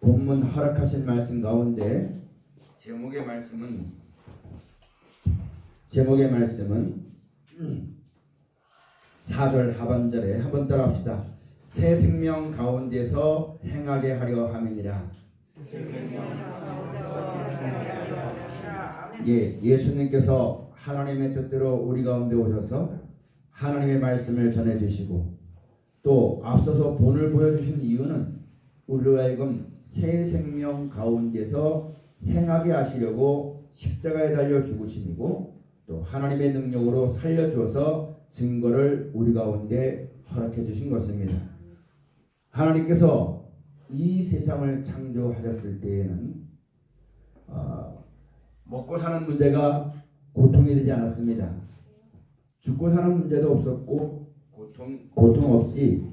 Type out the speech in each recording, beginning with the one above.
본문 허락하신 말씀 가운데 제목의 말씀은 4절 하반절에 한번 따라합시다. 새 생명 가운데서 행하게 하려 함이니라. 예수님께서 하나님의 뜻대로 우리 가운데 오셔서 하나님의 말씀을 전해주시고 또 앞서서 본을 보여주신 이유는 우리로 하여금 새 생명 가운데서 행하게 하시려고 십자가에 달려 죽으심이고 또 하나님의 능력으로 살려주어서 증거를 우리 가운데 허락해 주신 것입니다. 하나님께서 이 세상을 창조하셨을 때에는 먹고 사는 문제가 고통이 되지 않았습니다. 죽고 사는 문제도 없었고 고통 없이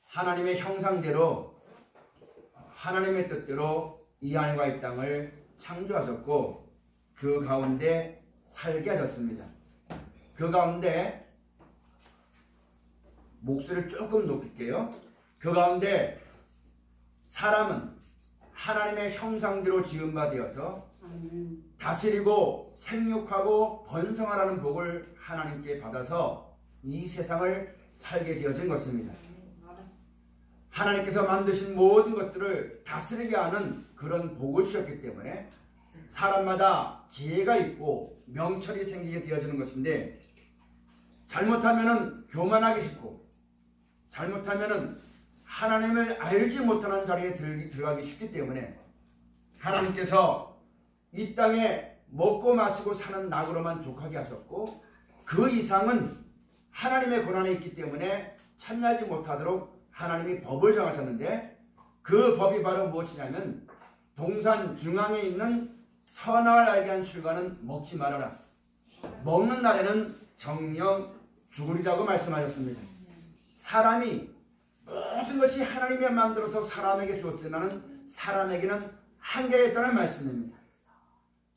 하나님의 형상대로 하나님의 뜻대로 이 하늘과 이 땅을 창조하셨고 그 가운데 살게 하셨습니다. 그 가운데 목소리를 조금 높일게요. 그 가운데 사람은 하나님의 형상대로 지은 바 되어서 다스리고 생육하고 번성하라는 복을 하나님께 받아서 이 세상을 살게 되어진 것입니다. 하나님께서 만드신 모든 것들을 다스리게 하는 그런 복을 주셨기 때문에 사람마다 지혜가 있고 명철이 생기게 되어지는 것인데 잘못하면은 교만하기 쉽고 잘못하면은 하나님을 알지 못하는 자리에 들어가기 쉽기 때문에 하나님께서 이 땅에 먹고 마시고 사는 낙으로만 족하게 하셨고 그 이상은 하나님의 권한에 있기 때문에 참여하지 못하도록 하나님이 법을 정하셨는데 그 법이 바로 무엇이냐면 동산 중앙에 있는 선악을 알게 한 실과는 먹지 말아라. 먹는 날에는 정령 죽으리라고 말씀하셨습니다. 사람이 모든 것이 하나님이 만들어서 사람에게 주었지만 사람에게는 한계가 있다는 말씀입니다.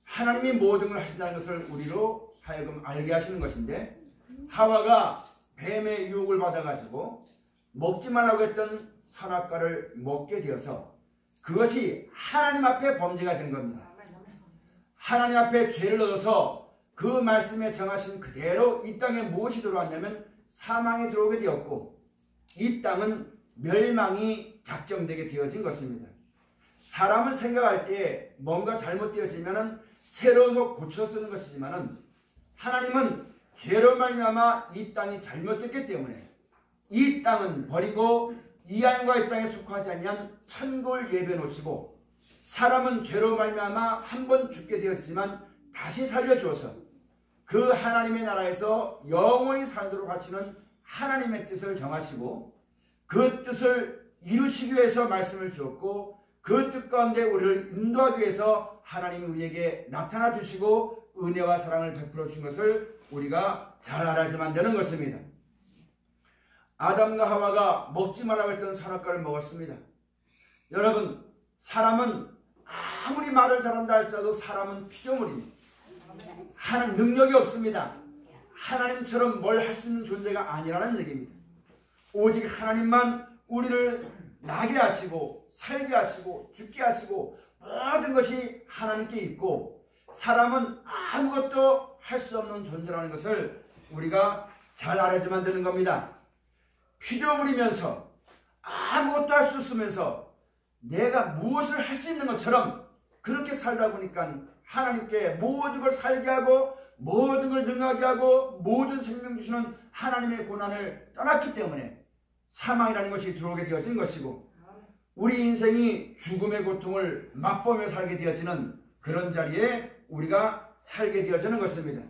하나님이 모든 걸 하신다는 것을 우리로 하여금 알게 하시는 것인데 하와가 뱀의 유혹을 받아가지고 먹지 말라고 했던 선악과를 먹게 되어서 그것이 하나님 앞에 범죄가 된 겁니다. 하나님 앞에 죄를 얻어서 그 말씀에 정하신 그대로 이 땅에 무엇이 들어왔냐면 사망이 들어오게 되었고 이 땅은 멸망이 작정되게 되어진 것입니다. 사람을 생각할 때 뭔가 잘못되어지면 새로워서 고쳐 쓰는 것이지만 하나님은 죄로 말미암아 이 땅이 잘못됐기 때문에 이 땅은 버리고 이 하늘과 이 땅에 속하지 아니한 천국을 예배해 놓으시고 사람은 죄로 말미암아 한 번 죽게 되었지만 다시 살려주어서 그 하나님의 나라에서 영원히 살도록 하시는 하나님의 뜻을 정하시고 그 뜻을 이루시기 위해서 말씀을 주었고 그 뜻 가운데 우리를 인도하기 위해서 하나님이 우리에게 나타나 주시고 은혜와 사랑을 베풀어 주신 것을 우리가 잘 알아야만 되는 것입니다. 아담과 하와가 먹지 말라고 했던 선악과를 먹었습니다. 여러분, 사람은 아무리 말을 잘한다 할지라도 사람은 피조물입니다. 하는 능력이 없습니다. 하나님처럼 뭘 할 수 있는 존재가 아니라는 얘기입니다. 오직 하나님만 우리를 나게 하시고 살게 하시고 죽게 하시고 모든 것이 하나님께 있고 사람은 아무것도 할 수 없는 존재라는 것을 우리가 잘 알아야지만 되는 겁니다. 피조물이면서 아무것도 할 수 없으면서 내가 무엇을 할 수 있는 것처럼 그렇게 살다 보니까 하나님께 모든 걸 살게 하고 모든 걸 능하게 하고 모든 생명 주시는 하나님의 고난을 떠났기 때문에 사망이라는 것이 들어오게 되어진 것이고 우리 인생이 죽음의 고통을 맛보며 살게 되어지는 그런 자리에 우리가 살게 되어지는 것입니다.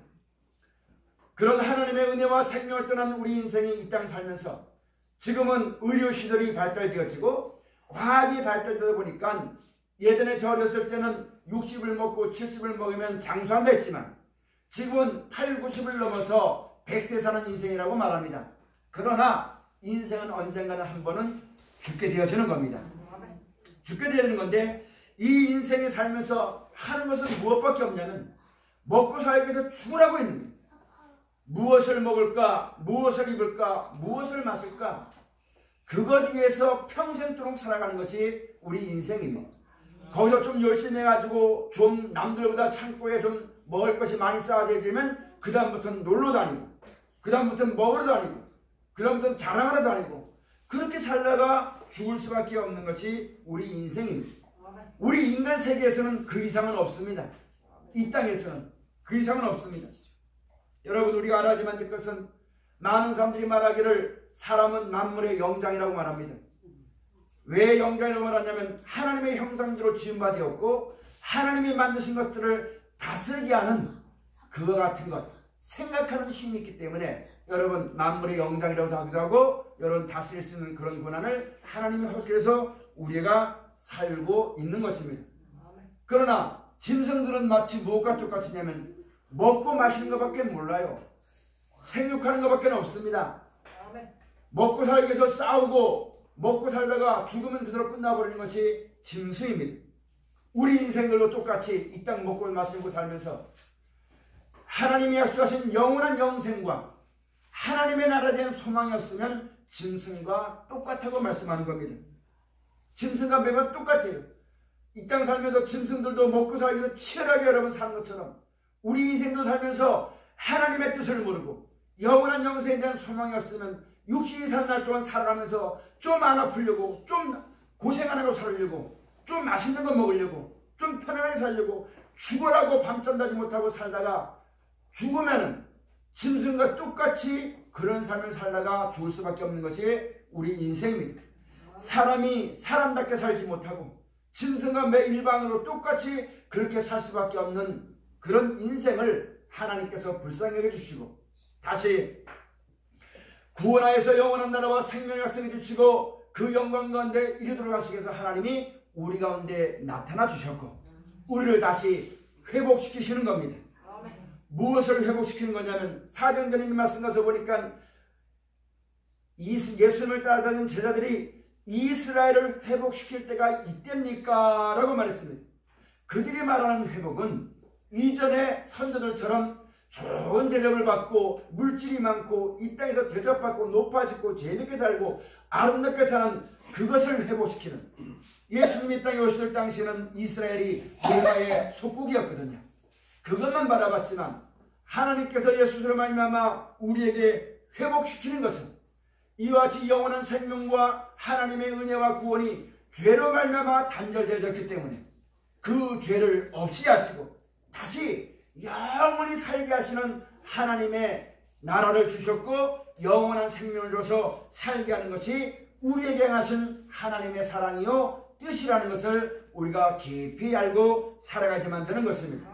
그런 하나님의 은혜와 생명을 떠난 우리 인생이 이 땅 살면서 지금은 의료시설이 발달되어지고 과학이 발달되다 보니까 예전에 저 어렸을 때는 60을 먹고 70을 먹으면 장수한다 했지만 지금은 8, 90을 넘어서 100세 사는 인생이라고 말합니다. 그러나 인생은 언젠가는 한 번은 죽게 되어지는 겁니다. 죽게 되어지는 건데 이 인생이 살면서 하는 것은 무엇밖에 없냐면 먹고 살기 위해서 죽으라고 있는 거예요. 무엇을 먹을까? 무엇을 입을까? 무엇을 마실까? 그것 위해서 평생도록 살아가는 것이 우리 인생입니다. 거기서 좀 열심히 해가지고 좀 남들보다 창고에 좀 먹을 것이 많이 쌓아지면 그 다음부터는 놀러 다니고, 그 다음부터는 먹으러 다니고, 그 다음부터는 자랑하러 다니고, 그렇게 살다가 죽을 수밖에 없는 것이 우리 인생입니다. 우리 인간 세계에서는 그 이상은 없습니다. 이 땅에서는 그 이상은 없습니다. 여러분, 우리가 알아야지만 될 것은, 많은 사람들이 말하기를 사람은 만물의 영장이라고 말합니다. 왜 영장이라고 말하냐면 하나님의 형상대로 지음바 되었고 하나님이 만드신 것들을 다스리게 하는 그와 같은 것, 생각하는 힘이 있기 때문에 여러분, 만물의 영장이라고 하기도 하고 여러분 다스릴 수 있는 그런 권한을 하나님이 허락해서 우리가 살고 있는 것입니다. 그러나 짐승들은 마치 무엇과 똑같으냐면 먹고 마시는 것밖에 몰라요. 생육하는 것밖에 없습니다. 먹고 살기 위해서 싸우고 먹고 살다가 죽으면 그대로 끝나버리는 것이 짐승입니다. 우리 인생들도 똑같이 이 땅 먹고 마시고 살면서 하나님이 약속하신 영원한 영생과 하나님의 나라에 대한 소망이 없으면 짐승과 똑같다고 말씀하는 겁니다. 짐승과 매번 똑같아요. 이 땅 살면서 짐승들도 먹고 살기 위해서 치열하게 여러분 사는 것처럼 우리 인생도 살면서 하나님의 뜻을 모르고 영원한 영생에 대한 소망이 없으면 육신이 사는 날 동안 살아가면서 좀 안 아프려고, 좀 고생 안 하고 살려고, 좀 맛있는 거 먹으려고, 좀 편안하게 살려고 죽어라고 밤잠 자지 못하고 살다가 죽으면은 짐승과 똑같이 그런 삶을 살다가 죽을 수밖에 없는 것이 우리 인생입니다. 사람이 사람답게 살지 못하고 짐승과 매 일반으로 똑같이 그렇게 살 수밖에 없는 그런 인생을 하나님께서 불쌍히 여겨주시고 다시 구원하여서 영원한 나라와 생명을 약속해 주시고 그 영광 가운데 이르도록 하시기 위해서 하나님이 우리 가운데 나타나 주셨고 우리를 다시 회복시키시는 겁니다. 무엇을 회복시키는 거냐면 사도행전의 말씀 가서 보니까 예수님을 따라다니는 제자들이 이스라엘을 회복시킬 때가 이때입니까? 라고 말했습니다. 그들이 말하는 회복은 이전의 선조들처럼 좋은 대접을 받고 물질이 많고 이 땅에서 대접받고 높아지고 재밌게 살고 아름답게 사는 그것을 회복시키는, 예수님이 이 땅에 오실 당시에는 이스라엘이 로마의 속국이었거든요. 그것만 바라봤지만 하나님께서 예수를 말미암아 우리에게 회복시키는 것은 이와 같이 영원한 생명과 하나님의 은혜와 구원이 죄로 말미암아 단절되어졌기 때문에 그 죄를 없이 하시고 다시 영원히 살게 하시는 하나님의 나라를 주셨고 영원한 생명을 줘서 살게 하는 것이 우리에게 하신 하나님의 사랑이요 뜻이라는 것을 우리가 깊이 알고 살아가야만 되는 것입니다.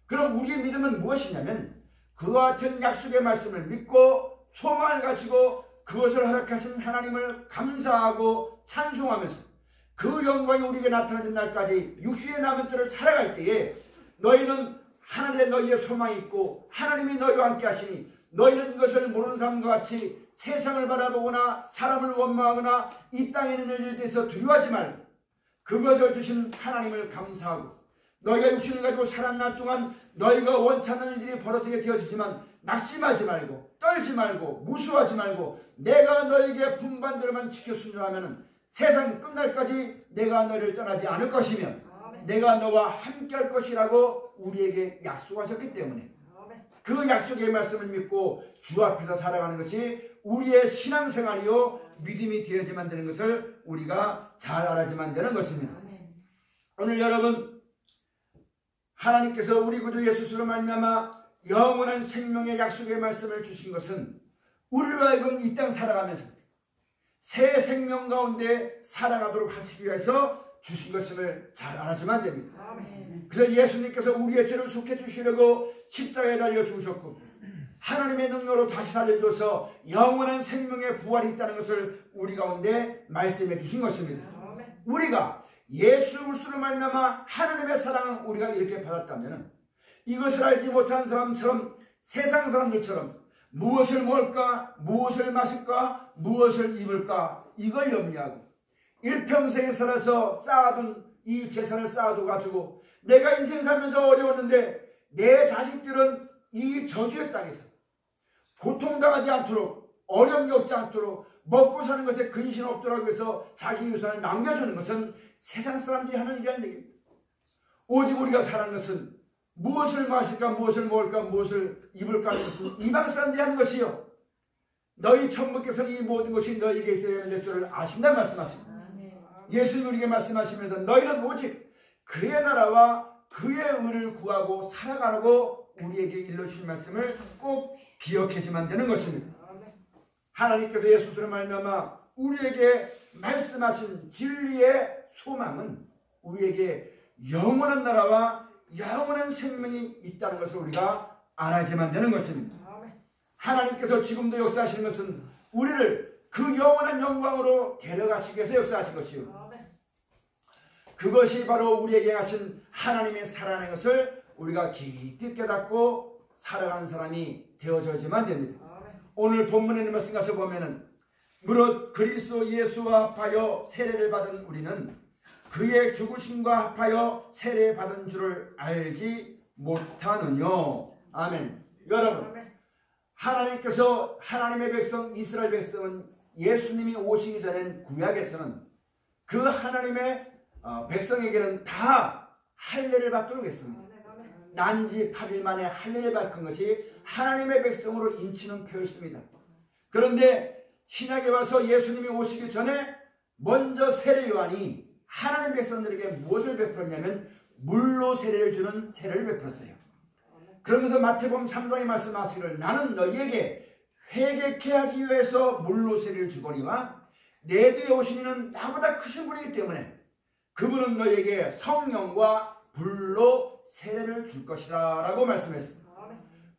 그럼 우리의 믿음은 무엇이냐면 그와 같은 약속의 말씀을 믿고 소망을 가지고 그것을 허락하신 하나님을 감사하고 찬송하면서 그 영광이 우리에게 나타나는 날까지 육신의 남은 때를 살아갈 때에 너희는 하늘에 너희의 소망이 있고 하나님이 너희와 함께 하시니 너희는 이것을 모르는 사람과 같이 세상을 바라보거나 사람을 원망하거나 이 땅에 있는 일에 대해서 두려워하지 말고 그것을 주신 하나님을 감사하고 너희가 육신을 가지고 살아난 날 동안 너희가 원치 않는 일이 벌어지게 되어지지만 낙심하지 말고 떨지 말고 무수하지 말고 내가 너희에게 분반대로만 지켜 순종하면 세상 끝날까지 내가 너희를 떠나지 않을 것이며 내가 너와 함께 할 것이라고 우리에게 약속하셨기 때문에 그 약속의 말씀을 믿고 주 앞에서 살아가는 것이 우리의 신앙생활이요 믿음이 되어야만 되는 것을 우리가 잘 알아야만 되는 것입니다. 오늘 여러분, 하나님께서 우리 구주 예수로 말미암아 영원한 생명의 약속의 말씀을 주신 것은 우리로 하여금 이 땅 살아가면서 새 생명 가운데 살아가도록 하시기 위해서 주신 것임을 잘 알아야만 됩니다. 그래서 예수님께서 우리의 죄를 속해 주시려고 십자가에 달려 죽으셨고 하나님의 능력으로 다시 살려줘서 영원한 생명의 부활이 있다는 것을 우리 가운데 말씀해 주신 것입니다. 우리가 예수 그리스도로 말미암아 하나님의 사랑을 우리가 이렇게 받았다면 이것을 알지 못한 사람처럼 세상 사람들처럼 무엇을 먹을까, 무엇을 마실까, 무엇을 입을까 이걸 염려하고 일평생에 살아서 쌓아둔 이 재산을 쌓아둬 가지고 내가 인생 살면서 어려웠는데 내 자식들은 이 저주의 땅에서 고통당하지 않도록 어려움이 없지 않도록 먹고 사는 것에 근심 없도록 해서 자기 유산을 남겨주는 것은 세상 사람들이 하는 일이라는 얘기입니다. 오직 우리가 사는 것은 무엇을 마실까, 무엇을 먹을까, 무엇을 입을까 하는 것은 이방 사람들이 하는 것이요, 너희 천부께서는 이 모든 것이 너희에게 있어야 될 줄을 아신다 말씀하십니다. 예수님 우리에게 말씀하시면서 너희는 오직 그의 나라와 그의 의를 구하고 살아가라고 우리에게 일러주신 말씀을 꼭 기억해야만 되는 것입니다. 하나님께서 예수로 말미암아 우리에게 말씀하신 진리의 소망은 우리에게 영원한 나라와 영원한 생명이 있다는 것을 우리가 알아야만 되는 것입니다. 하나님께서 지금도 역사하시는 것은 우리를 그 영원한 영광으로 데려가시기 위해서 역사하신 것이요, 그것이 바로 우리에게 하신 하나님의 사랑하는 것을 우리가 깊이 깨닫고 살아가는 사람이 되어져야만 됩니다. 오늘 본문에 있는 말씀 가서 보면은 무릇 그리스도 예수와 합하여 세례를 받은 우리는 그의 죽으심과 합하여 세례 받은 줄을 알지 못하느뇨. 아멘. 여러분, 하나님께서 하나님의 백성 이스라엘 백성은 예수님이 오시기 전엔 구약에서는 그 하나님의 백성에게는 다 할례를 받도록 했습니다. 난지 8일 만에 할례를 받은 것이 하나님의 백성으로 인치는 표였습니다. 그런데 신약에 와서 예수님이 오시기 전에 먼저 세례 요한이 하나님 백성들에게 무엇을 베풀었냐면 물로 세례를 주는 세례를 베풀었어요. 그러면서 마태복음 3장에 말씀하시기를 나는 너희에게 회개케 하기 위해서 물로 세례를 주거니와 내 뒤에 오신 이는 나보다 크신 분이기 때문에 그분은 너희에게 성령과 불로 세례를 줄 것이라 라고 말씀했습니다.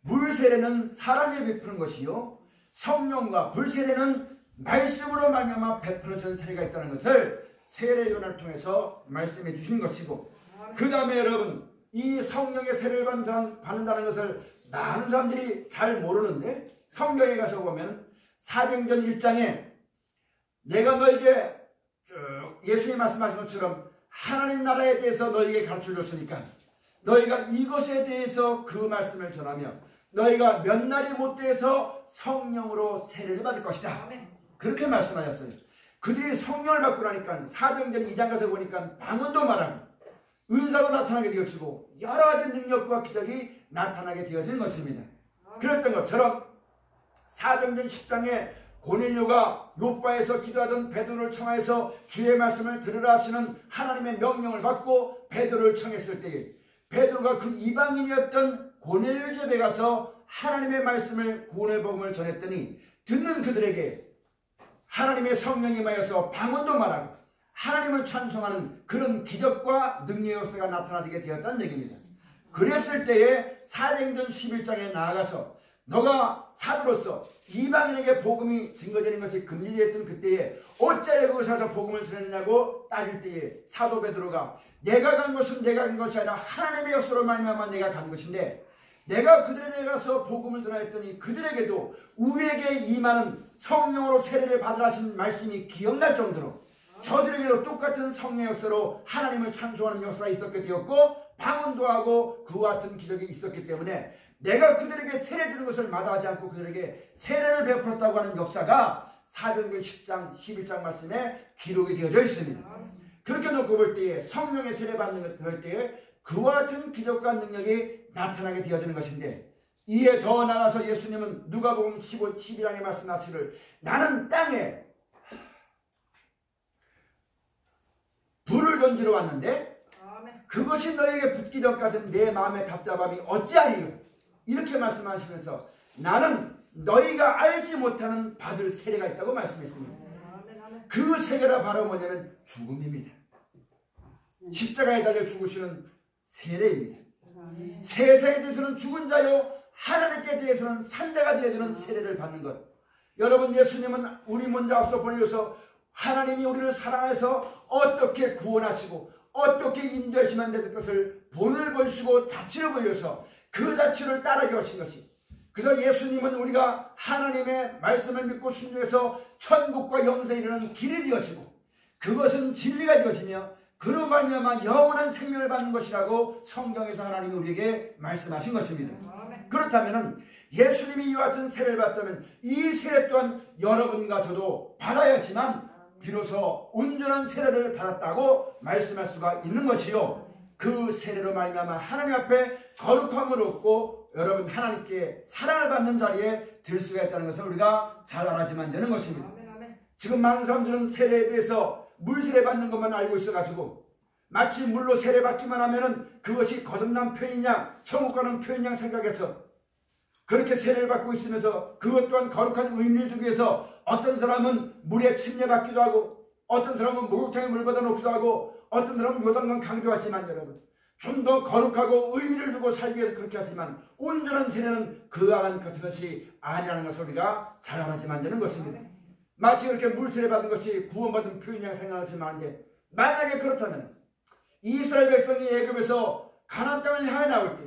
물 세례는 사람이 베푸는 것이요, 성령과 불 세례는 말씀으로 말미암아 베풀어지는 세례가 있다는 것을 세례 요한을 통해서 말씀해 주신 것이고, 그 다음에 여러분, 이 성령의 세례를 받는다는 것을 많은 사람들이 잘 모르는데 성경에 가서 보면 사도행전 1장에 내가 너에게 쭉 예수님이 말씀하신 것처럼 하나님 나라에 대해서 너에게 가르쳐 줬으니까 너희가 이것에 대해서 그 말씀을 전하며 너희가 몇 날이 못돼서 성령으로 세례를 받을 것이다. 그렇게 말씀하셨어요. 그들이 성령을 받고 나니까 사도행전 2장 가서 보니까 방언도 말하고 은사도 나타나게 되어지고 여러 가지 능력과 기적이 나타나게 되어진 것입니다. 그랬던 것처럼 사도행전 10장에 고넬료가 요바에서 기도하던 베드로를 청하여서 주의 말씀을 들으라 하시는 하나님의 명령을 받고 베드로를 청했을 때에 베드로가 그 이방인이었던 고넬료 집에 가서 하나님의 말씀을, 구원의 복음을 전했더니 듣는 그들에게 하나님의 성령이 임하여서 방언도 말하고 하나님을 찬송하는 그런 기적과 능력의 역사가 나타나게 되었다는 얘기입니다. 그랬을 때에 사도행전 11장에 나아가서 너가 사도로서 이방인에게 복음이 증거되는 것이 금지되었던 그때에 어찌하여 그것에 가서 복음을 전했느냐고 따질 때에 사도 베드로가 내가 간 것은 내가 간 것이 아니라 하나님의 역사로 말미암아 내가 간 것인데 내가 그들에게 가서 복음을 전하였더니 그들에게도 우리에게 임하는 성령으로 세례를 받으라 하신 말씀이 기억날 정도로 저들에게도 똑같은 성령의 역사로 하나님을 찬송하는 역사가 있었게 되었고 방언도 하고 그와 같은 기적이 있었기 때문에 내가 그들에게 세례 주는 것을 마다하지 않고 그들에게 세례를 베풀었다고 하는 역사가 사도행전 10장 11장 말씀에 기록이 되어져 있습니다. 그렇게 놓고 볼 때에 성령의 세례 받는 것을 볼 때에 그와 같은 기적과 능력이 나타나게 되어지는 것인데, 이에 더 나아가서 예수님은 누가복음 12장에 말씀하시기를 나는 땅에 불을 던지러 왔는데 그것이 너에게 붙기 전까지는 내 마음의 답답함이 어찌하리요. 이렇게 말씀하시면서 나는 너희가 알지 못하는 받을 세례가 있다고 말씀했습니다. 그 세례가 바로 뭐냐면 죽음입니다. 십자가에 달려 죽으시는 세례입니다. 세상에 대해서는 죽은 자요 하나님께 대해서는 산자가 되어주는 세례를 받는 것. 여러분, 예수님은 우리 먼저 앞서 보내셔서 하나님이 우리를 사랑해서 어떻게 구원하시고 어떻게 인도하시면 될 것을 본을 보시고 자취를 보여서 그 자취를 따르게 하신 것이, 그래서 예수님은 우리가 하나님의 말씀을 믿고 순종해서 천국과 영생에 이르는 길이 되어지고 그것은 진리가 되어지며 그로 말미암아 영원한 생명을 받는 것이라고 성경에서 하나님이 우리에게 말씀하신 것입니다. 그렇다면 예수님이 이와 같은 세례를 받다면 이 세례 또한 여러분과 저도 받아야지만 비로소 온전한 세례를 받았다고 말씀할 수가 있는 것이요, 그 세례로 말미암아 하나님 앞에 거룩함을 얻고 여러분 하나님께 사랑을 받는 자리에 들 수가 있다는 것을 우리가 잘 알아야지만 되는 것입니다. 지금 많은 사람들은 세례에 대해서 물 세례 받는 것만 알고 있어가지고 마치 물로 세례 받기만 하면은 그것이 거듭난 표현이냐 천국 가는 표현이냐 생각해서 그렇게 세례를 받고 있으면서 그것 또한 거룩한 의미를 두기 위해서 어떤 사람은 물에 침례받기도 하고 어떤 사람은 목욕탕에 물 받아 놓기도 하고 어떤 사람은 요단강 강도 하지만 여러분 좀 더 거룩하고 의미를 두고 살기 위해서 그렇게 하지만 온전한 세례는 그와 같은 것이 아니라는 것을 우리가 잘 알아야지만 되는 것입니다. 마치 그렇게 물세례 받은 것이 구원받은 표현이라고 생각하시면 안 돼. 만약에 그렇다면 이스라엘 백성이 애굽에서 가나안 땅을 향해 나올 때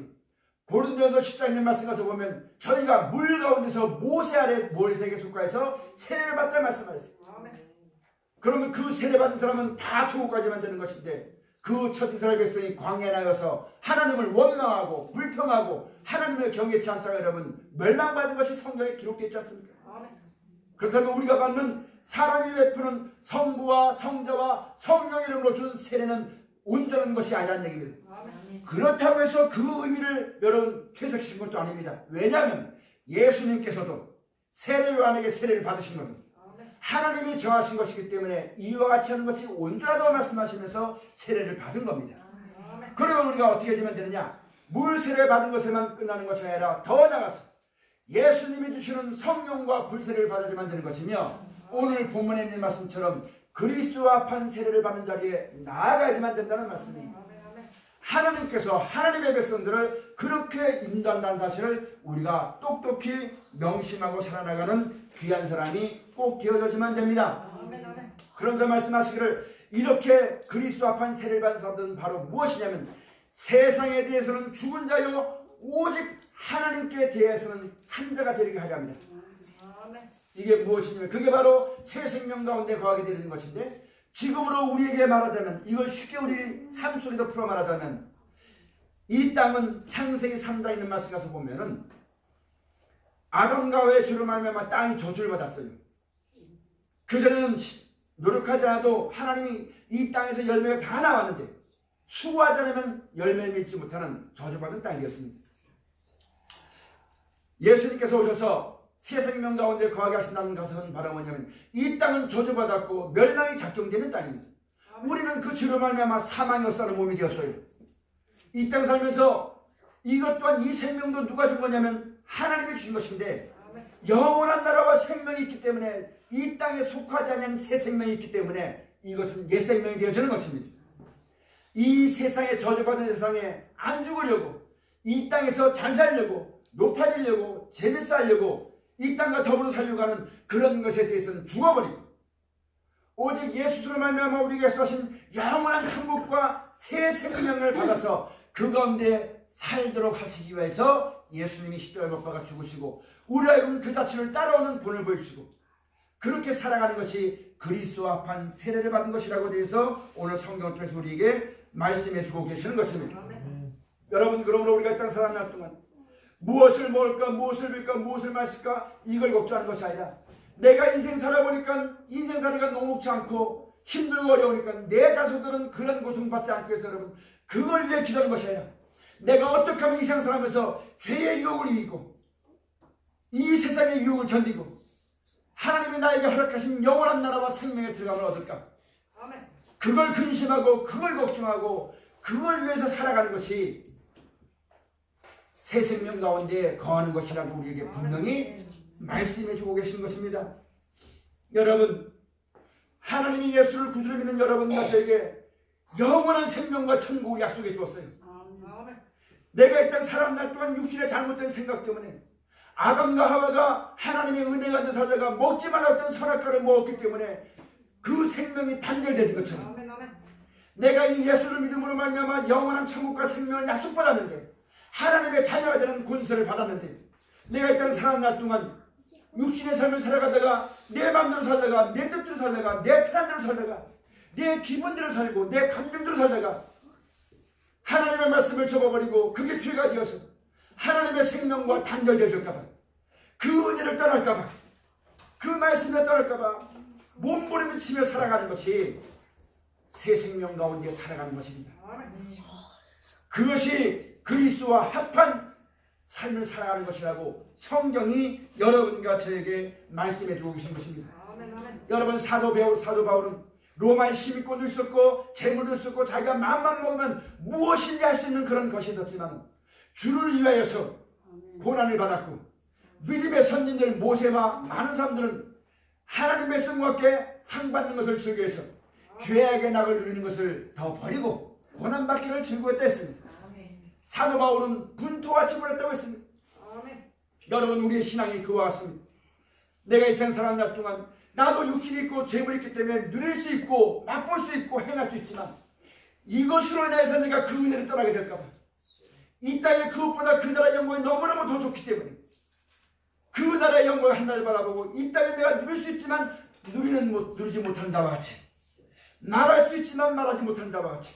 고린도전서 10장 있는 말씀 가서 보면 저희가 물 가운데서 모세 아래 모세에게 속하여서 세례를 받다 말씀하셨어요. 그러면 그 세례 받은 사람은 다 천국까지만 되는 것인데 그 첫 이스라엘 백성이 광야에 나가서 하나님을 원망하고 불평하고 하나님을 경외치 않다가 여러분 멸망받은 것이 성경에 기록되어 있지 않습니까? 그렇다면 우리가 받는 사랑이 베푸는 성부와 성자와 성령의 이름으로 준 세례는 온전한 것이 아니라는 얘기입니다. 그렇다고 해서 그 의미를 여러분 퇴색시킨 것도 아닙니다. 왜냐하면 예수님께서도 세례 요한에게 세례를 받으신 것은 하나님이 정하신 것이기 때문에 이와 같이 하는 것이 온전하다고 말씀하시면서 세례를 받은 겁니다. 그러면 우리가 어떻게 해주면 되느냐? 물 세례 받은 것에만 끝나는 것이 아니라 더 나아가서 예수님이 주시는 성령과 불세례를 받아야만 되는 것이며 오늘 본문에 있는 말씀처럼 그리스도와 합한 세례를 받는 자리에 나아가야지만 된다는 말씀입니다. 하나님께서 하나님의 백성들을 그렇게 인도한다는 사실을 우리가 똑똑히 명심하고 살아나가는 귀한 사람이 꼭 되어져야지만 됩니다. 그런데 말씀하시기를 이렇게 그리스도 합한 세례를 받은 사람들은 바로 무엇이냐면 세상에 대해서는 죽은 자요 오직 하나님께 대해서는 산자가 되게 하려 합니다. 이게 무엇이냐면 그게 바로 새 생명 가운데 거하게 되는 것인데 지금으로 우리에게 말하자면 이걸 쉽게 우리 삶 속에서 풀어 말하자면 이 땅은 창세기 3장에 있는 말씀 가서 보면은 아담과 하와의 죄로 말미암아 땅이 저주를 받았어요. 그전에는 노력하지 않아도 하나님이 이 땅에서 열매가 다 나왔는데 수고하지 않으면 열매를 맺지 못하는 저주받은 땅이었습니다. 예수님께서 오셔서 새 생명 가운데 거하게 하신다는 것은 바로 뭐냐면 이 땅은 저주받았고 멸망이 작정되는 땅입니다. 우리는 그 죄로 말미암아 사망이 없사는 몸이 되었어요. 이 땅 살면서 이것 또한 이 생명도 누가 준 거냐면 하나님이 주신 것인데 영원한 나라와 생명이 있기 때문에 이 땅에 속하지 않는 새 생명이 있기 때문에 이것은 옛 생명이 되어지는 것입니다. 이 세상에 저주받은 세상에 안 죽으려고 이 땅에서 잘 살려고 높아지려고 재밌어 하려고 이 땅과 더불어 살려고 하는 그런 것에 대해서는 죽어버리고 오직 예수로 말미암아 우리에게 약속하신 영원한 천국과 새 생명을 받아서 그 가운데 살도록 하시기 위해서 예수님이 십자가에 못 박아 죽으시고 우리가 그 자체를 따라오는 본을 보여주시고 그렇게 살아가는 것이 그리스도와 합한 세례를 받은 것이라고 대해서 오늘 성경을 통해서 우리에게 말씀해 주고 계시는 것입니다. 여러분 그러므로 우리가 이 땅 살아날 동안 무엇을 먹을까 무엇을 빌까 무엇을 마실까 이걸 걱정하는 것이 아니라 내가 인생 살아보니까 인생살이가 녹록지 않고 힘들고 어려우니까 내 자손들은 그런 고통받지 않기 위해서 여러분 그걸 위해 기도하는 것이 아니라 내가 어떻게 하면 이 세상 살아면서 죄의 유혹을 이기고 이 세상의 유혹을 견디고 하나님이 나에게 허락하신 영원한 나라와 생명의 들어감을 얻을까 그걸 근심하고 그걸 걱정하고 그걸 위해서 살아가는 것이 새 생명 가운데 거하는 것이라고 우리에게 분명히 말씀해 주고 계신 것입니다. 여러분 하나님이 예수를 구주로 믿는 여러분과 저에게 영원한 생명과 천국을 약속해 주었어요. 내가 이 땅 살아난 날 동안 육신의 잘못된 생각 때문에 아담과 하와가 하나님의 은혜가 있는 살다가 먹지 말았던 선악과를 먹었기 때문에 그 생명이 단절되는 것처럼 내가 이 예수를 믿음으로 말미암아 영원한 천국과 생명을 약속받았는데 하나님의 자녀가 되는 권세를 받았는데 내가 이 땅 살아난 날 동안 육신의 삶을 살아가다가 내 마음대로 살다가 내 뜻대로 살다가 내 편한대로 살다가 내 기분대로 살고 내 감정대로 살다가 하나님의 말씀을 접어버리고 그게 죄가 되어서 하나님의 생명과 단절되어질까봐 그 은혜를 떠날까봐, 그 말씀을 떠날까봐 몸부림치며 살아가는 것이 새 생명 가운데 살아가는 것입니다. 그것이 그리스도와 합한 삶을 살아가는 것이라고 성경이 여러분과 저에게 말씀해 주고 계신 것입니다. 여러분, 사도 바울은 로마에 힘있고도 있었고 재물도 있었고 자기가 마음만 먹으면 무엇인지 할 수 있는 그런 것이 있었지만 주를 위하여서 고난을 받았고, 믿음의 선진들 모세와 많은 사람들은 하나님의 성과께 상받는 것을 즐겨해서 죄악의 낙을 누리는 것을 더 버리고 고난받기를 즐거워했다 했습니다. 사도 바울은 분토와 지불했다고 했습니다. 여러분, 우리의 신앙이 그와 같습니다. 내가 이 세상 살아가는 날 동안 나도 육신이 있고 죄물이 있기 때문에 누릴 수 있고 맛볼 수 있고 행할 수 있지만 이것으로 인해서 내가 그 은혜를 떠나게 될까봐, 이 땅의 그것보다 그 나라의 영광이 너무너무 더 좋기 때문에 그 나라의 영광을 하나를 바라보고 이 땅에 내가 누릴 수 있지만 누리지 못한 자와 같이, 말할 수 있지만 말하지 못한 자와 같이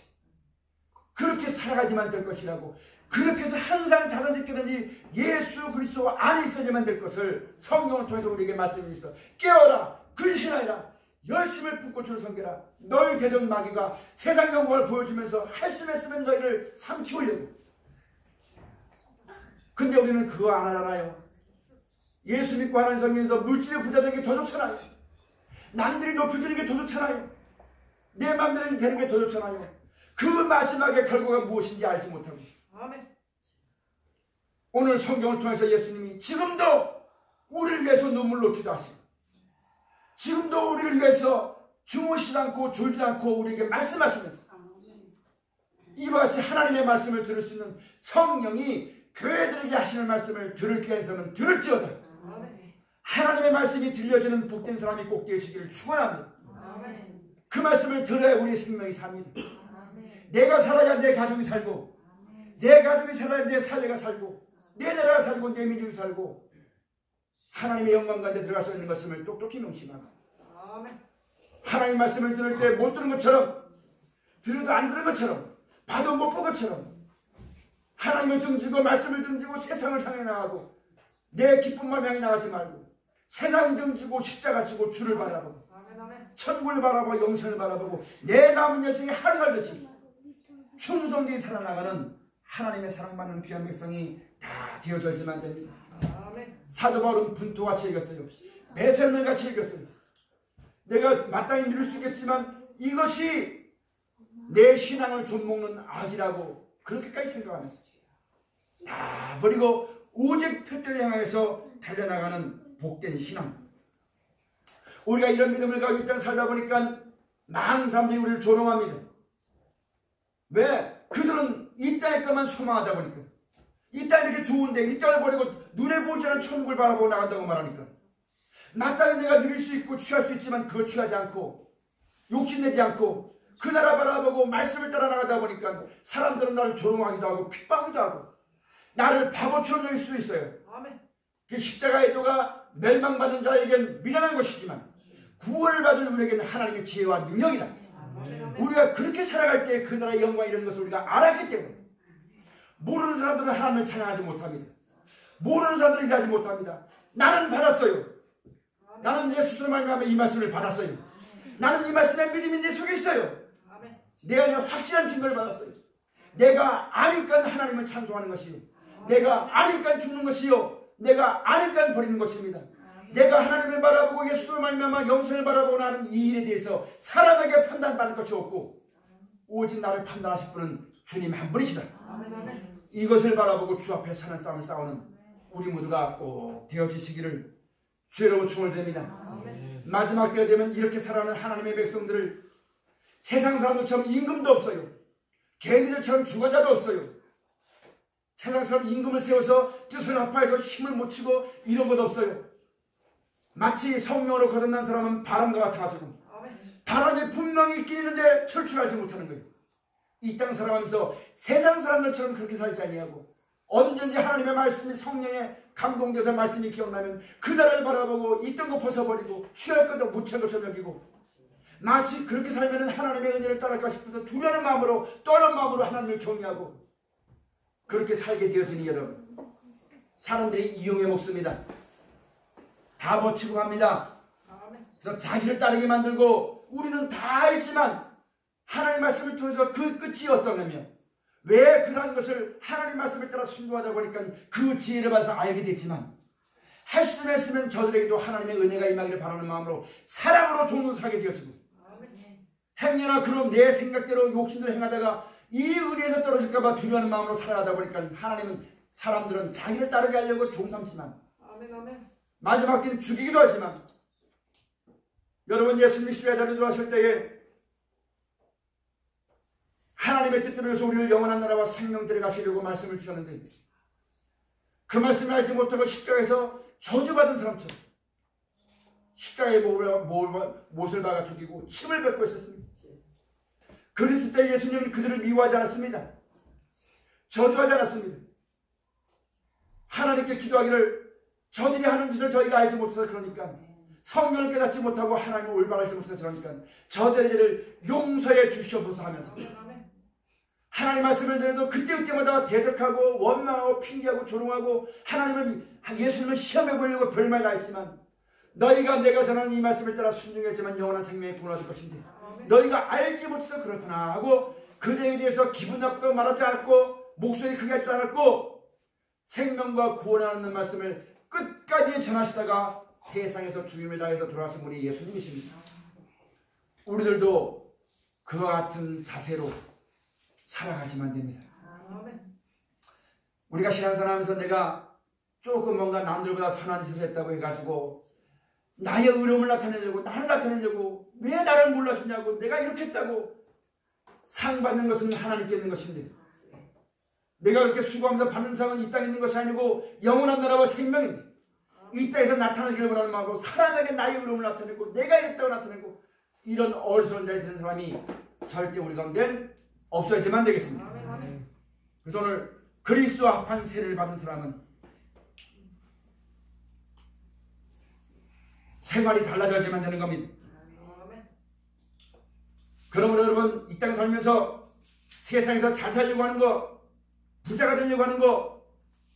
그렇게 살아가지만 될 것이라고, 그렇게 해서 항상 자존있게든지 예수 그리스도 안에 있어야만 될 것을 성경을 통해서 우리에게 말씀해 주셔서 깨어라, 근신하여라, 열심을 품고 주를 섬겨라. 너희 대전 마귀가 세상 영광을 보여주면서 할 수 있으면 너희를 삼키우려고. 근데 우리는 그거 안 하잖아요. 예수 믿고 하나님 섬기면서 물질의 부자 되는 게 더 좋잖아요. 남들이 높여주는 게 더 좋잖아요. 내 맘대로 되는 게 더 좋잖아요. 그 마지막에 결과가 무엇인지 알지 못하고, 오늘 성경을 통해서 예수님이 지금도 우리를 위해서 눈물로 기도하시고, 지금도 우리를 위해서 주무시지 않고 졸지도 않고 우리에게 말씀하시면서, 이와 같이 하나님의 말씀을 들을 수 있는 성령이 교회들에게 하시는 말씀을 들을 기회에서는 들을지어다. 하나님의 말씀이 들려지는 복된 사람이 꼭 되시기를 축원합니다. 그 말씀을 들어야 우리의 생명이 삽니다. 내가 살아야 내 가족이 살고, 내 가족이 살아야 내 사회가 살고, 내 나라가 살고, 내 민족이 살고, 하나님의 영광 가운데 들어갈 수 있는 것임을 똑똑히 명심하고, 하나님의 말씀을 들을 때 못 들은 것처럼, 들어도 안 들은 것처럼, 봐도 못 본 것처럼 하나님을 등지고 말씀을 등지고 세상을 향해 나가고 내 기쁜 마음 향해 나가지 말고 세상 등지고 십자가 지고 주를 바라보고 천국을 바라보고 영생을 바라보고 내 남은 여생에 하루 살듯이 충성되게 살아나가는 하나님의 사랑받는 귀한 백성이 다 되어져야지만 됩니다. 사도 바울은 분토같이 읽었어요. 배설물같이 읽었어요. 내가 마땅히 누릴 수 있겠지만 이것이 내 신앙을 좀먹는 악이라고 그렇게까지 생각하면서 다 버리고 오직 표대를 향해서 달려나가는 복된 신앙. 우리가 이런 믿음을 가지고 이 땅에 살다 보니까 많은 사람들이 우리를 조롱합니다. 왜? 그들은 이 땅의 것만 소망하다 보니까, 이 땅이 이렇게 좋은데 이 땅을 버리고 눈에 보이지 않는 천국을 바라보고 나간다고 말하니까, 마땅히 내가 누릴 수 있고 취할 수 있지만 그거 취하지 않고 욕심내지 않고 그 나라 바라보고 말씀을 따라 나가다 보니까 사람들은 나를 조롱하기도 하고 핍박하기도 하고 나를 바보처럼 여길 수도 있어요. 그 십자가의 도가 멸망받는 자에겐 미련한 것이지만 구원을 받을 우리에게는 하나님의 지혜와 능력이다. 우리가 그렇게 살아갈 때 그 나라의 영광이 이런 것을 우리가 알았기 때문에 모르는 사람들은 하나님을 찬양하지 못합니다. 모르는 사람들은 일하지 못합니다. 나는 받았어요. 나는 예수를 말미암아 이 말씀을 받았어요. 나는 이 말씀에 믿음이 내 속에 있어요. 내 안에 확실한 증거를 받았어요. 내가 아니까 하나님을 찬송하는 것이요, 내가 아니까 죽는 것이요, 내가 아니까 버리는 것입니다. 내가 하나님을 바라보고 예수를 말미암아 영생을 바라보고 나는 이 일에 대해서 사람에게 판단받을 것이 없고 오직 나를 판단하실 분은 주님 한 분이시다. 이것을 바라보고 주 앞에 사는 싸움을 싸우는 우리 모두가 꼭 되어지시기를 주의 초청을 드립니다. 마지막 때가 되면 이렇게 살아가는 하나님의 백성들을 세상 사람들처럼 임금도 없어요. 개미들처럼 주관자도 없어요. 세상 사람 임금을 세워서 뜻을 합하여서 힘을 못 치고 이런 것도 없어요. 마치 성령으로 거듭난 사람은 바람과 같아가지고 바람이 분명히 있긴 있는데 철출하지 못하는 거예요. 이 땅 살아가면서 세상 사람들처럼 그렇게 살지 아니하고 언제든지 하나님의 말씀이 성령의 감동돼서 말씀이 기억나면 그 나라를 바라보고 있던 거 벗어버리고 취할 것도 못 취할 것처럼 여기고 마치 그렇게 살면 하나님의 은혜를 따를까 싶어서 두려는 마음으로 떠는 마음으로 하나님을 경외하고 그렇게 살게 되어지니 여러분, 사람들이 이용해 먹습니다. 다 버치고 갑니다. 아멘. 그래서 자기를 따르게 만들고 우리는 다 알지만 하나님의 말씀을 통해서 그 끝이 어떠냐며 왜 그러한 것을 하나님 말씀을 따라 순종하다 보니까 그 지혜를 받아서 알게 됐지만 할 수만 있으면 저들에게도 하나님의 은혜가 임하기를 바라는 마음으로 사랑으로 종로 살게 되어지고 행여나 그럼 내 생각대로 욕심대로 행하다가 이 은혜에서 떨어질까 봐 두려워하는 마음으로 살아가다 보니까 하나님은 사람들은 자기를 따르게 하려고 종삼지만 마지막 때는 죽이기도 하지만 여러분 예수님이 십자가에 들어가실 때에 하나님의 뜻대로 해서 우리를 영원한 나라와 생명들에 가시려고 말씀을 주셨는데 그 말씀을 알지 못하고 십자가에서 저주받은 사람처럼 십자가에 못을 박아 죽이고 침을 뱉고 있었습니다. 그랬을 때 예수님은 그들을 미워하지 않았습니다. 저주하지 않았습니다. 하나님께 기도하기를 저들이 하는 짓을 저희가 알지 못해서 그러니까 성경을 깨닫지 못하고 하나님을 올바로 알지 못해서 그러니까 저들의 죄를 용서해 주시옵소서 하면서 하나님 말씀을 들어도 그때마다 대적하고 원망하고 핑계하고 조롱하고 예수님을 시험해 보려고 별말 다 했지만 너희가 내가 전하는 이 말씀을 따라 순종했지만 영원한 생명에 구원하실 것인데 너희가 알지 못해서 그렇구나 하고 그들에 대해서 기분 나쁘다고 말하지 않았고 목소리 크게 하지도 않았고 생명과 구원하는 말씀을 끝까지 전하시다가 세상에서 죽임을 당해서 돌아가신 분이 예수님이십니다. 우리들도 그와 같은 자세로 살아가시면 됩니다. 우리가 신앙생활하면서 내가 조금 뭔가 남들보다 선한 짓을 했다고 해가지고 나의 의로움을 나타내려고 나를 나타내려고 왜 나를 몰라주냐고 내가 이렇게 했다고 상 받는 것은 하나님께 있는 것인데 내가 그렇게 수고하면서 받는 상은 이 땅에 있는 것이 아니고 영원한 나라와 생명입니다. 이 땅에서 나타나기를 원하는 마음으로 사람에게 나의 의로움을 나타내고 내가 이랬다고 나타내고 이런 어리석은 자리 되는 사람이 절대 우리 가운데 없어야지만 되겠습니다. 그래서 오늘 그리스도와 합한 세례를 받은 사람은 생활이 달라져야지만 되는 겁니다. 그러므로 여러분 이 땅에 살면서 세상에서 잘 살려고 하는 거, 부자가 되려고 하는 거,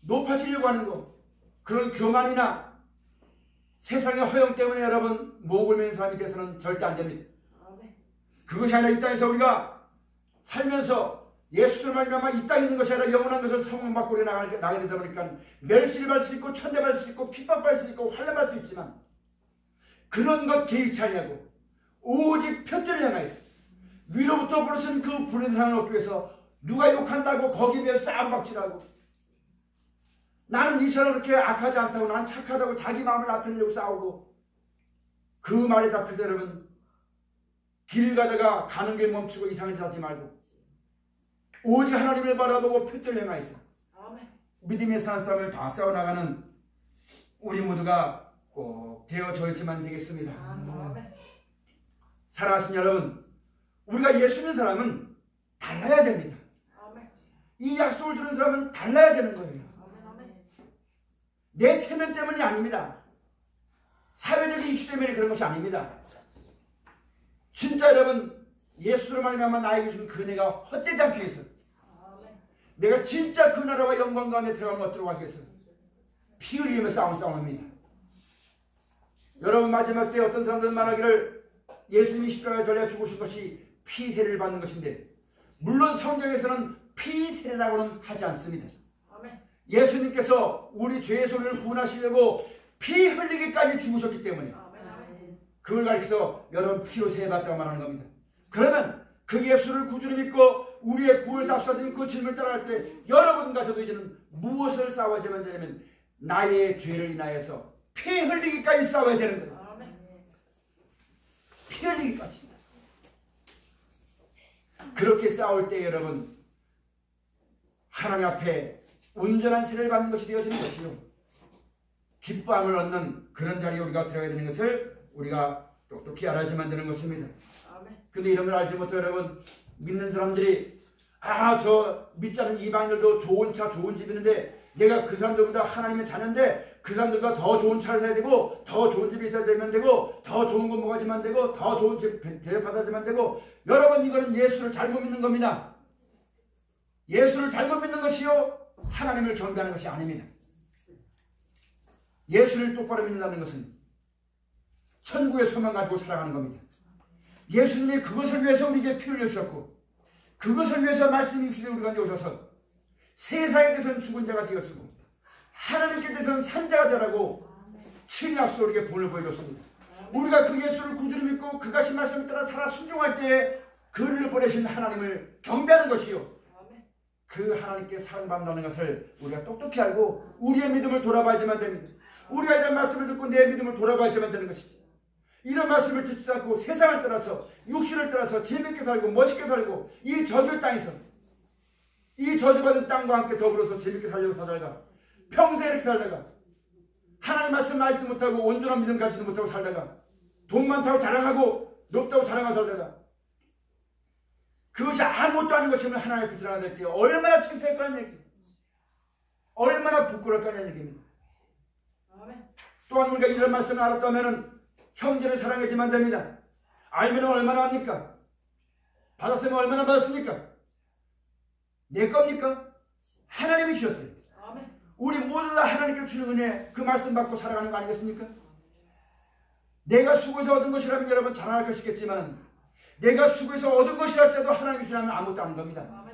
높아지려고 하는 거, 그런 교만이나 세상의 허영 때문에 여러분 목을 매는 사람이 돼서는 절대 안 됩니다. 그것이 아니라 이 땅에서 우리가 살면서 예수를 말미암아 이 땅에 있는 것이 아니라 영원한 것을 소망받고 우리 나가게 되다 보니까 멸시를 받을 수 있고 천대받을 수 있고 핍박받을 수 있고 환난받을 수 있지만 그런 것 개의치 아니하고 오직 편들을 향하여서 위로부터 부르신 그 불행상을 얻기 위해서 누가 욕한다고 거기에 싸움박질하고 나는 이처럼 그렇게 악하지 않다고 난 착하다고 자기 마음을 나타내려고 싸우고 그 말에 잡힐 때 여러분 길 가다가 가는 길 멈추고 이상한 짓 하지 말고 오직 하나님을 바라보고 표대를 행하여서 믿음의 사는 싸움을 다 싸워나가는 우리 모두가 꼭 되어져 있지만 되겠습니다. 사랑하신 여러분, 우리가 예수 믿는 사람은 달라야 됩니다. 이 약속을 들은 사람은 달라야 되는 거예요. 내 체면 때문이 아닙니다. 사회적인 이슈 때문에 그런 것이 아닙니다. 진짜 여러분 예수로 말미암아 나에게 주신 그 은혜가 헛되지 않기 위해서 내가 진짜 그 나라와 영광 가운데 들어가면 어떻게 하기 위해서 피 흘리며 싸움합니다. 여러분 마지막 때 어떤 사람들은 말하기를 예수님이 십자가에 달려 죽으신 것이 피세례를 받는 것인데 물론 성경에서는 피세례라고는 하지 않습니다. 예수님께서 우리 죄의 소리를 구원하시려고 피 흘리기까지 죽으셨기 때문에 그걸 가리켜서 여러분 피로 세례받다고 말하는 겁니다. 그러면 그 예수를 구주로 믿고 우리의 구원에서 앞서서 그 주님을 따라갈 때 여러분과 저도 이제는 무엇을 싸워야지만 되냐면 나의 죄를 인하여서 피 흘리기까지 싸워야 되는 거예요. 피 흘리기까지. 그렇게 싸울 때 여러분 하나님 앞에 온전한 세례를 받는 것이 되어지는 것이요 기쁨을 얻는 그런 자리에 우리가 들어가야 되는 것을 우리가 똑똑히 알아야지만 되는 것입니다. 근데 이런 걸 알지 못해 여러분 믿는 사람들이 저 믿지 않는 이방인들도 좋은 차 좋은 집 있는데 내가 그 사람들보다 하나님의 자녀인데 그 사람들과 더 좋은 차를 사야 되고 더 좋은 집이 있어야 되고 더 좋은 거 먹어야지만 되고 더 좋은 집 대접받아야지만 되고 여러분 이거는 예수를 잘못 믿는 겁니다. 예수를 잘못 믿는 것이요 하나님을 경배하는 것이 아닙니다. 예수를 똑바로 믿는다는 것은 천국의 소망 가지고 살아가는 겁니다. 예수님이 그것을 위해서 우리에게 피 흘려주셨고 그것을 위해서 말씀이 주시되 우리 가운데 오셔서 세상에 대해서는 죽은 자가 되어지고 하나님께 대해서는 산 자가 되라고 친히 앞서 우리에게 본을 보여줬습니다. 우리가 그 예수를 구주로 믿고 그가 하신 말씀을 따라 살아 순종할 때에 그를 보내신 하나님을 경배하는 것이요, 그 하나님께 사랑받는다는 것을 우리가 똑똑히 알고 우리의 믿음을 돌아봐야지만 됩니다. 우리가 이런 말씀을 듣고 내 믿음을 돌아봐야지만 되는 것이지, 이런 말씀을 듣지 않고 세상을 따라서 육신을 따라서 재밌게 살고 멋있게 살고 이 저주의 땅에서 이 저주받은 땅과 함께 더불어서 재밌게 살려고 살다가 평생 이렇게 살다가 하나님 말씀 알지도 못하고 온전한 믿음 가지도 못하고 살다가 돈 많다고 자랑하고 높다고 자랑하고 살다가 그것이 아무것도 아닌 것이면 하나님 앞에 드러나야 때 얼마나 창피할 거란 얘기입니다. 얼마나 부끄러울 거냐는 얘기입니다. 또한 우리가 이런 말씀을 알았다면 형제를 사랑하지만 됩니다. 알면 얼마나 합니까? 받았으면 얼마나 받았습니까? 내 겁니까? 하나님이 주셨어요. 우리 모두 다 하나님께서 주는 은혜, 그 말씀 받고 살아가는 거 아니겠습니까? 내가 수고해서 얻은 것이라면 여러분 자랑할 것이겠지만 내가 수고해서 얻은 것이랄지라도 하나님이 주시면 아무것도 아닌 겁니다.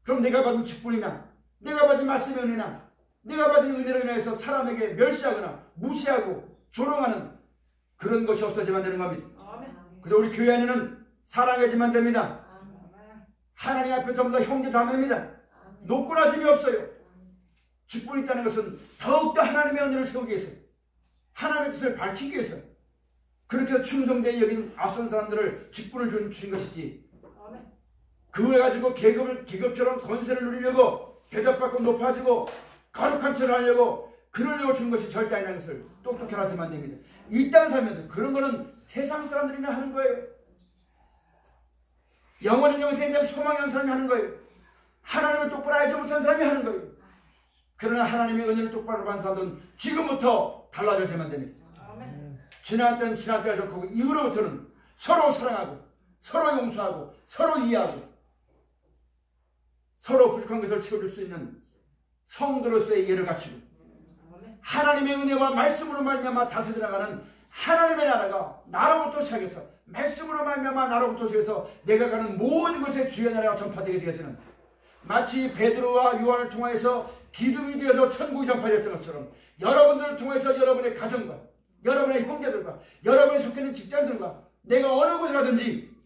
그럼 내가 받은 직분이나 내가 받은 말씀의 은혜나 내가 받은 은혜로 인해서 사람에게 멸시하거나 무시하고 조롱하는 그런 것이 없어지면 되는 겁니다. 그래서 우리 교회 안에는 사랑해야지만 됩니다. 하나님 앞에 전부 다 형제 자매입니다. 노고나짐이 없어요. 직분이 있다는 것은 더욱더 하나님의 은혜를 세우기 위해서, 하나님의 뜻을 밝히기 위해서 그렇게 해서 충성되이 여긴 앞선 사람들을 직분을 주신 것이지, 그걸 가지고 계급처럼 권세를 누리려고 대접받고 높아지고 거룩한 척을 하려고 그러려고 준 것이 절대 아니라는 것을 똑똑히 알아야만 됩니다. 이 땅 살면서 그런 거는 세상 사람들이나 하는 거예요. 영원한 영생에 대한 소망이 없는 사람이 하는 거예요. 하나님을 똑바로 알지 못하는 사람이 하는 거예요. 그러나 하나님의 은혜를 똑바로 받은 사람들은 지금부터 달라져야만 됩니다. 지난 때는 지난 때가 좋고 이후로부터는 서로 사랑하고 서로 용서하고 서로 이해하고 서로 부족한 것을 채워줄 수 있는 성도로서의 예를 갖추고 하나님의 은혜와 말씀으로 말미암아 다스려 나가는 하나님의 나라가 나로부터 시작해서 말씀으로 말미암아 나로부터 시작해서 내가 가는 모든 것의 주의 나라가 전파되게 되어지는, 마치 베드로와 요한을 통하여서 기둥이 되어서 천국이 전파되었던 것처럼 여러분들을 통해서 여러분의 가정과 여러분의 형제들과 여러분이 속해 있는 직장들과 내가 어느 곳에 가든지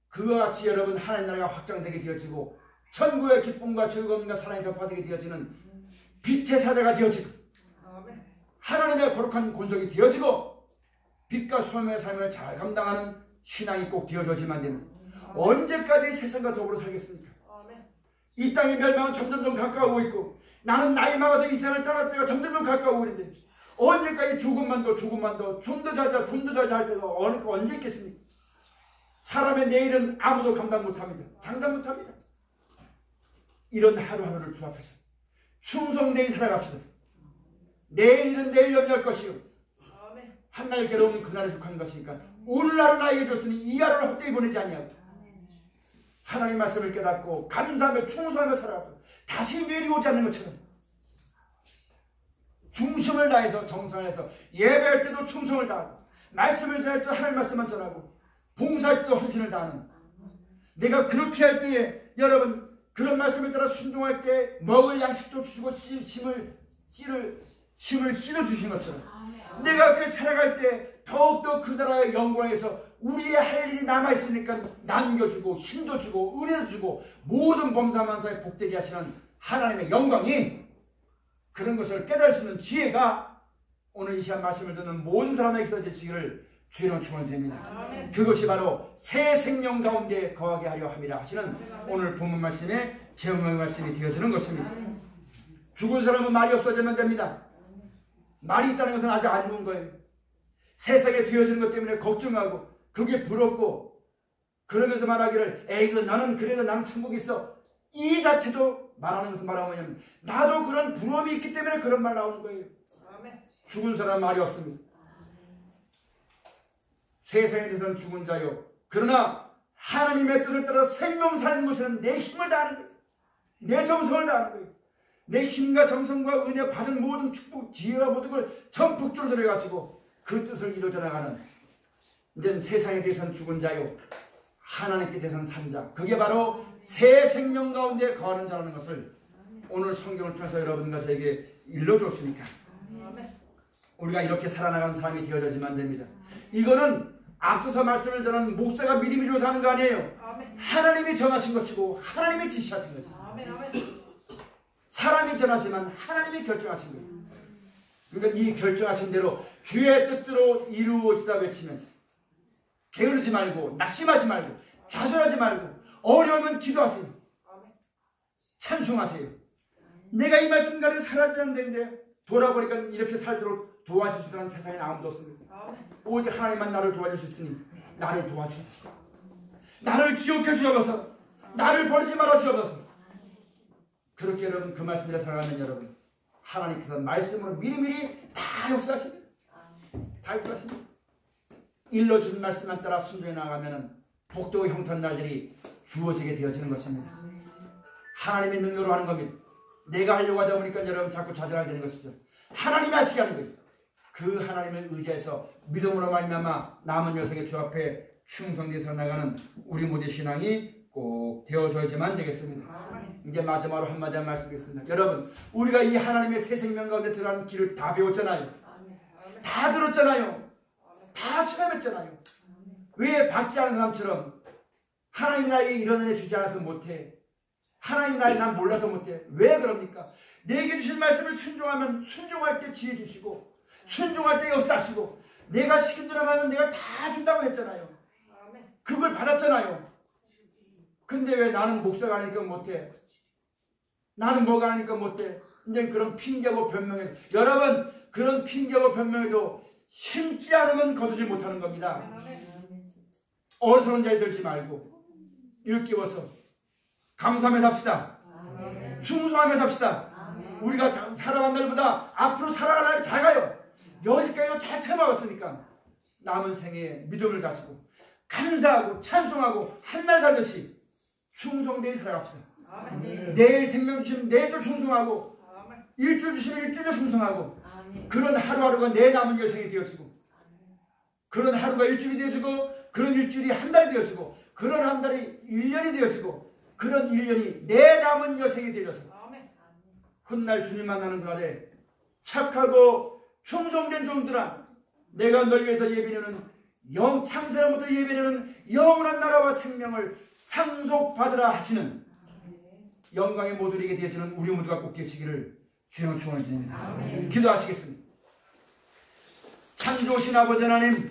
그와 같이 여러분 하나님 나라가 확장되게 되어지고 천국의 기쁨과 즐거움과 사랑이 전파되게 되어지는 빛의 사자가 되어지고 하나님의 거룩한 권속이 되어지고 빛과 소금의 삶을 잘 감당하는 신앙이 꼭 되어져지만 됩니다. 언제까지 세상과 더불어 살겠습니까? 이 땅의 멸망은 점점 가까우고 있고 나는 나이 먹어서 이 세상을 떠날 때가 점점 가까우고 있는데 언제까지 조금만 더 좀 더 잘자 할 때가 언제 있겠습니까? 사람의 내일은 아무도 감당 못합니다. 장담 못합니다. 이런 하루하루를 주 앞에서 충성되이 살아갑시다. 내일 일은 내일 염려할 것이요 한날 괴로움은 그날에 속한 것이니까 오늘날은 나에게 줬으니 이 하루를 헛되이 보내지 아니하고 하나님의 말씀을 깨닫고 감사하며 충성하며 살아가고 다시 내일이 오지 않는 것처럼 중심을 다해서 정성을 해서 예배할 때도 충성을 다하고 말씀을 전할 때도 하나님 말씀만 전하고 봉사할 때도 헌신을 다하는, 내가 그렇게 할 때에 여러분 그런 말씀을 따라 순종할 때 먹을 양식도 주시고 심을 씨도 주신 것처럼 내가 그 살아갈 때 더욱더 그 나라의 영광에서 우리의 할 일이 남아있으니까 남겨주고 힘도 주고 은혜도 주고 모든 범사만사에 복되게 하시는 하나님의 영광이, 그런 것을 깨달을 수 있는 지혜가 오늘 이 시간 말씀을 듣는 모든 사람에게 있어지기를 주의로 축원드립니다. 그것이 바로 새 생명 가운데 거하게 하려 함이라 하시는 오늘 본문 말씀의 제목의 말씀이 되어지는 것입니다. 죽은 사람은 말이 없어지면 됩니다. 말이 있다는 것은 아직 안 죽은 거예요. 세상에 되어지는 것 때문에 걱정하고 그게 부럽고 그러면서 말하기를 에이 나는 그래도 나는 천국이 있어, 이 자체도 말하는 것은 말하면 나도 그런 부러움이 있기 때문에 그런 말 나오는 거예요. 죽은 사람은 말이 없습니다. 세상에 대해서는 죽은 자요, 그러나 하나님의 뜻을 따라 생명 사는 것은 내 힘을 다하는 거예요. 내 정성을 다하는 거예요. 내 힘과 정성과 은혜 받은 모든 축복, 지혜와 모든 걸 전폭적으로 들여가지고 그 뜻을 이루어져 나가는, 이제 세상에 대해서는 죽은 자요 하나님께 대해서는 산 자, 그게 바로 새 생명 가운데 거하는 자라는 것을 오늘 성경을 통해서 여러분과 저에게 일러줬으니까 우리가 이렇게 살아나가는 사람이 되어져야지만 안 됩니다. 이거는 앞서서 말씀을 전한 목사가 믿음이 좋아서 하는 거 아니에요. 하나님이 정하신 것이고 하나님이 지시하신 것이고 사람이 전하지만 하나님이 결정하신 거예요. 그러니까 이 결정하신 대로 주의 뜻대로 이루어지다 외치면서 게으르지 말고 낙심하지 말고 좌절하지 말고 어려우면 기도하세요. 찬송하세요. 내가 이 말씀가에 사라졌는데 돌아보니까 이렇게 살도록 도와줄 수 있는 세상에 아무도 없습니다. 오직 하나님만 나를 도와줄 수 있으니 나를 도와주옵소서. 나를 기억해 주옵소서. 나를 버리지 말아 주옵소서. 그렇게 여러분 그 말씀대로 살아가면 여러분 하나님께서 말씀으로 미리미리 다 역사하십니다. 다 역사하십니다. 일러준 말씀만 따라 순종해 나가면 복도 형통한 날들이 주어지게 되어지는 것입니다. 하나님의 능력으로 하는 겁니다. 내가 하려고 하다 보니까 여러분 자꾸 좌절하게 되는 것이죠. 하나님이 하시게 하는 거예요. 그 하나님을 의지해서 믿음으로 말미암아 남은 여생의 주 앞에 충성되어 나가는 우리 모두의 신앙이 꼭 되어줘야지만 되겠습니다. 이제 마지막으로 한마디 말씀드리겠습니다. 여러분 우리가 이 하나님의 새 생명 가운데 들어가는 길을 다 배웠잖아요. 다 들었잖아요. 다 체험했잖아요. 왜 받지 않은 사람처럼 하나님 나에게 이런 은혜 주지 않아서 못해, 하나님 나에게 난 몰라서 못해, 왜 그럽니까? 내게 주신 말씀을 순종하면 순종할 때 지혜 주시고 순종할 때 역사하시고 내가 시킨 대로 하면 내가 다 준다고 했잖아요. 그걸 받았잖아요. 근데 왜 나는 목사가 아니니까 못해, 나는 뭐가 아니니까 못해, 이제 그런 핑계고 변명해. 여러분 그런 핑계고 변명해도 심지 않으면 거두지 못하는 겁니다. 어리석은 자에 들지 말고 일깨워서 감사하며 삽시다. 충성하며 삽시다. 우리가 살아간 날보다 앞으로 살아갈 날이 작아요. 여기까지도 잘 참아왔으니까 남은 생에 믿음을 가지고 감사하고 찬송하고 한날 살듯이 충성되이 살아갑시다. 내일 생명 주시면 내일도 충성하고 일주일 주시면 일주일도 충성하고 그런 하루하루가 내 남은 여생이 되어지고 그런 하루가 일주일이 되어지고 그런 일주일이 한 달이 되어지고 그런 한 달이 1년이 되어지고 그런 1년이 내 남은 여생이 되어서 훗날 주님 만나는 그날에 착하고 충성된 종들아 내가 널 위해서 예비하는 창세로부터 예비하는 영원한 나라와 생명을 상속받으라 하시는 영광의 모두에게 되어지는 우리 모두가 꼭 계시기를 주님 축원을 드립니다. 기도하시겠습니다. 창조신 아버지 하나님,